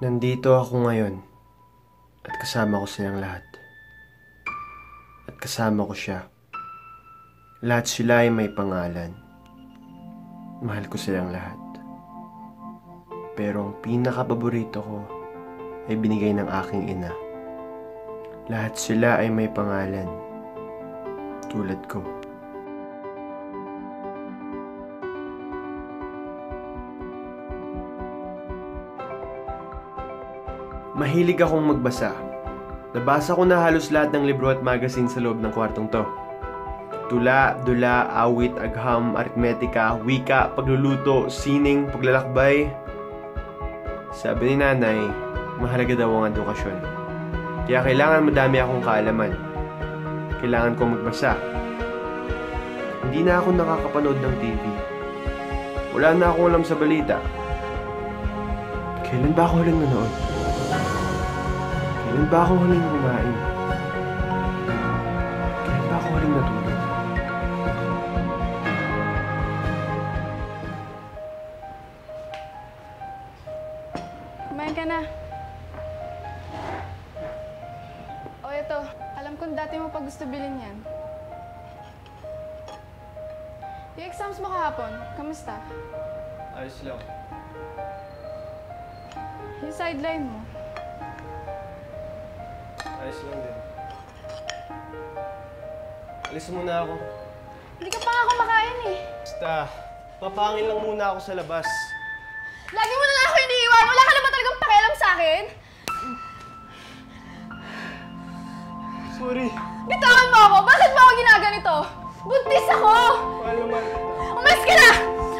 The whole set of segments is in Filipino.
Nandito ako ngayon at kasama ko silang lahat. At kasama ko siya. Lahat sila ay may pangalan. Mahal ko silang lahat. Pero ang pinakapaborito ko ay binigay ng aking ina. Lahat sila ay may pangalan. Tulad ko. Mahilig akong magbasa. Nabasa ko na halos lahat ng libro at magazine sa loob ng kwartong to. Tula, dula, awit, agham, aritmetika, wika, pagluluto, sining, paglalakbay. Sabi ni nanay, mahalaga daw ang edukasyon. Kaya kailangan madami akong kaalaman. Kailangan kong magbasa. Hindi na ako nakakapanood ng TV. Wala na akong alam sa balita. Kailan ba ako huling nanood? Kailan ba ako huling kumain? Kailan ba ako huling natulog? Kumain ka na. O ito, alam kong dati mo pa gusto bilhin yan. Yung exams mo kahapon, kamusta? Ayos lang. Yung sideline mo. Ayos lang din. Alis muna ako. Hindi ka pa nga kumakain eh. Basta, papangin lang muna ako sa labas. Lagi mo na lang ako iniiwan! Wala ka na ba talagang pakialam sa akin? Sorry. Bitawan mo ako! Bakit mo ako ginaganito? Buntis ako! Mahal naman. Umalis ka na!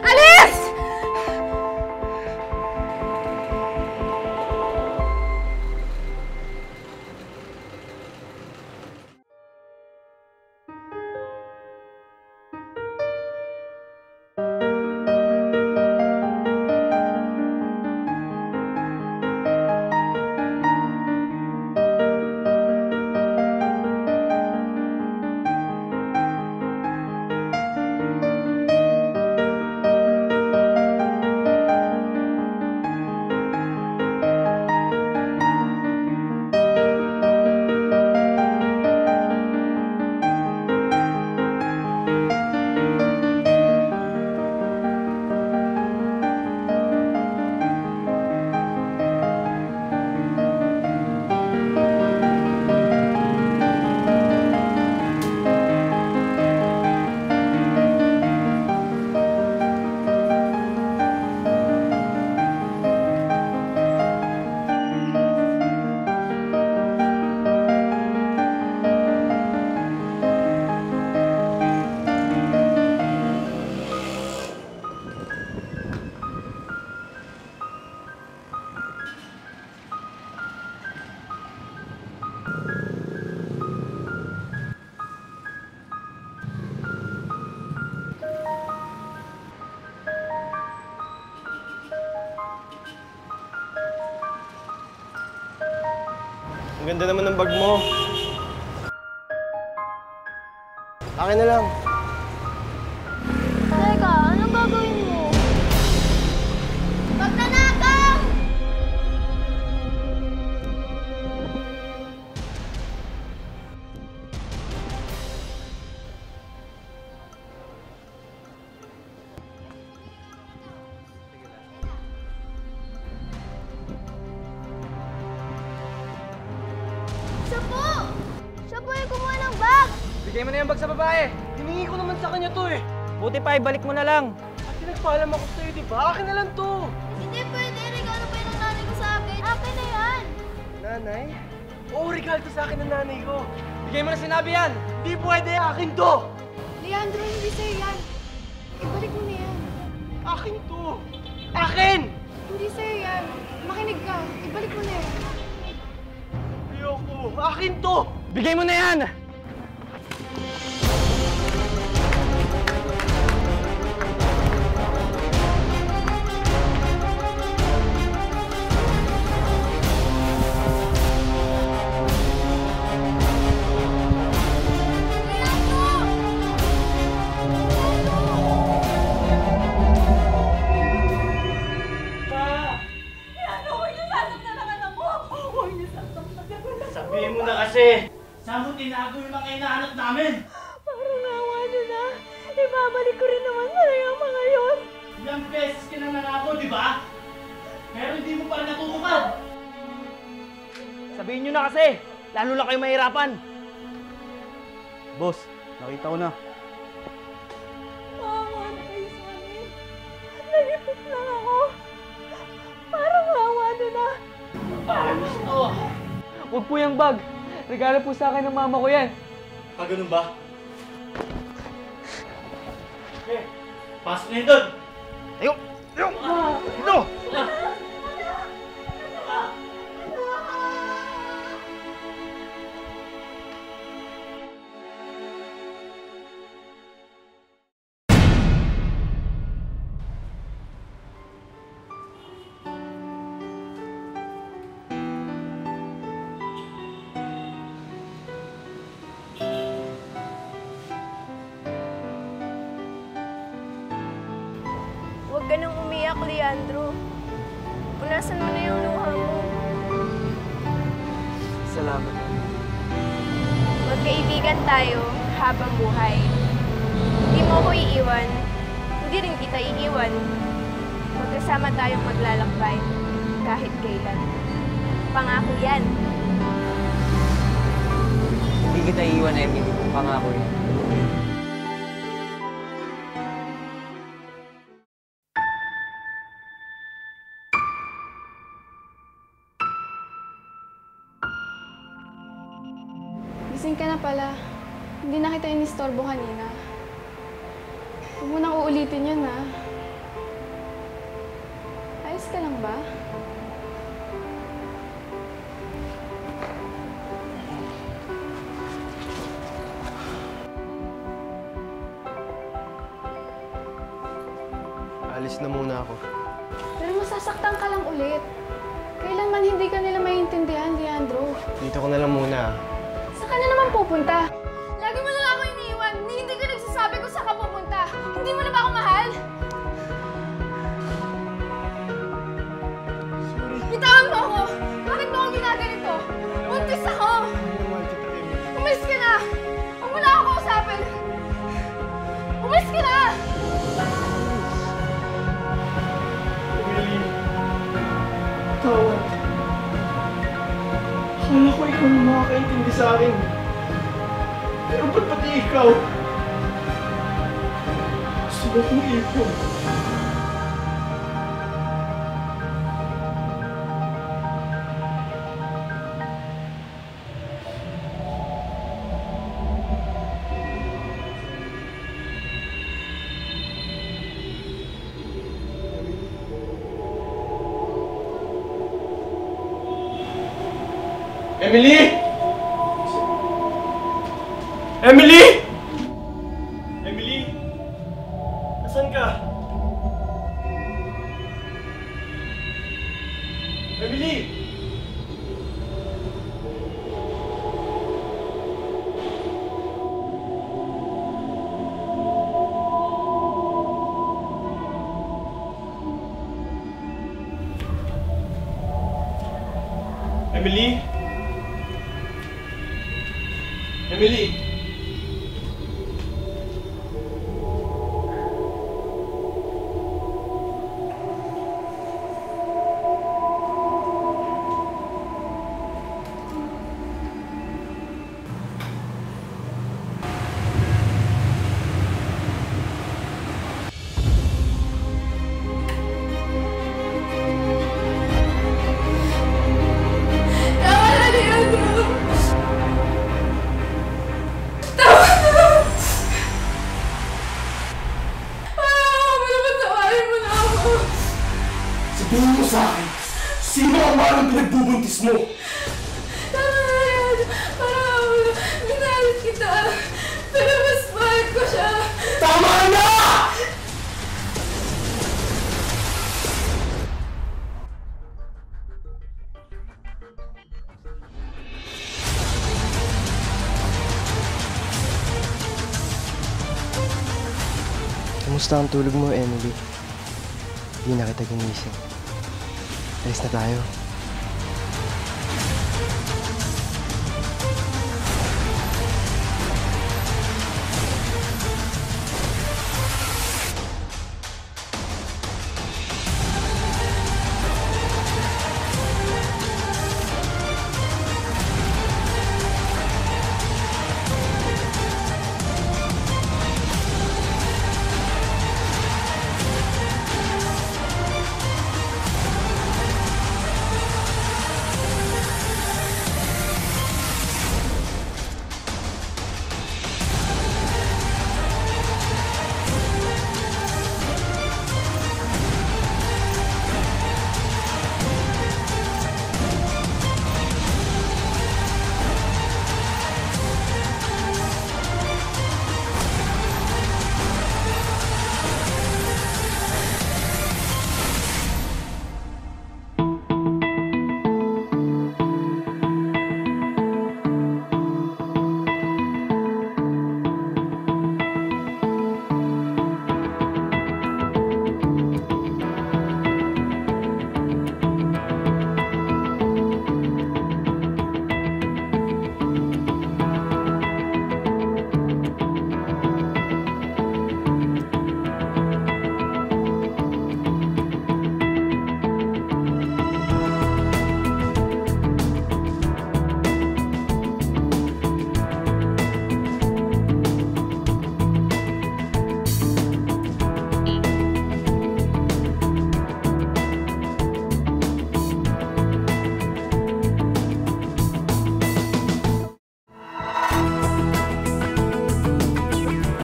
Alis! Ang ganda naman ng bag mo. Akin na lang. Teka, anong gagawin mo? Magnanakaw! Siya po! Siya po yung kumuha ng bag! Bigay mo na yung bag sa babae. Hiningi ko naman sa kanya to eh. Buti pa, ibalik mo na lang. At pinagpaalam ako sa'yo, di ba? Akin na lang to. Hindi pwede, regalo pa yung nanay ko sa akin. Akin na yan! Nanay? Oo, regalo to sa akin ng nanay ko. Bigay mo na sinabi yan. Di pwede, akin to. Leandro, hindi sa'yo yan. Ibalik mo na yan. Akin to. Akin! Hindi sa'yo yan. Makinig ka. Ibalik mo na yan. Ayoko. Akin to. Bigay mo na yan! mo na kasi! Saan mo tinago yung mga hinahanap namin? Parang nawa nyo na. Ibabalik ko rin naman sa yung mga yun. Ilang beses ka na nangako, di ba? Pero hindi mo pa rin natutupad! Sabihin nyo na kasi! Lalo lang kayo mahirapan! Boss, nakita ko na. Maawa na kayo sa amin. Nalipit lang ako. Parang nawa nyo na. Ayos to! Huwag po yung bag! Regalo po sa akin ng mama ko yan. Ganun ba? Okay, pasok na yun doon! Ayun! Ayun! Ito! Huwag ka nang umiyak, Leandro. Punasan mo na yung luha mo. Salamat. Magkaibigan tayo habang buhay. Hindi mo ako iiwan. Hindi rin kita iiwan. Magkasama tayong maglalakbay kahit kailan. Pangako yan. Hindi kita iiwan, Emily. Pangako yun. Gising ka na pala. Hindi na kita inistorbo kanina. Huwag mo nang uulitin yun, ha? Ayos ka lang ba? Alis na muna ako. Pero masasaktan ka lang ulit. Kailanman hindi ka nila maintindihan, Leandro. Dito ko na lang muna. Saan ka na naman pupunta? Lagi mo na lang ako iniiwan. Hindi ka nagsasabi kung saan ka pupunta. Hindi mo na ba ako mahal? Bitawan mo ako! Bakit mo ako ginaganito? Buntis ako! Umalis ka na! Huwag mo na ako kausapin! Umalis ka na! Emily, tawad. Akala ko ikaw na makakaintindi sa akin. Pero ba't pati ikaw? Gusto mo kong ipon. Emily! Emily! Emily! Nasaan ka? Emily! Emily? Emily! Tama na, Leandro! Sabihin mo sa akin, sino ang malang pinagbubuntis mo? Tama na yan! Parang minalit kita. Pero mas mahal ko siya. Tama na! Kamusta ang tulog mo, Emily? Hindi na kita ginising. Alis na tayo.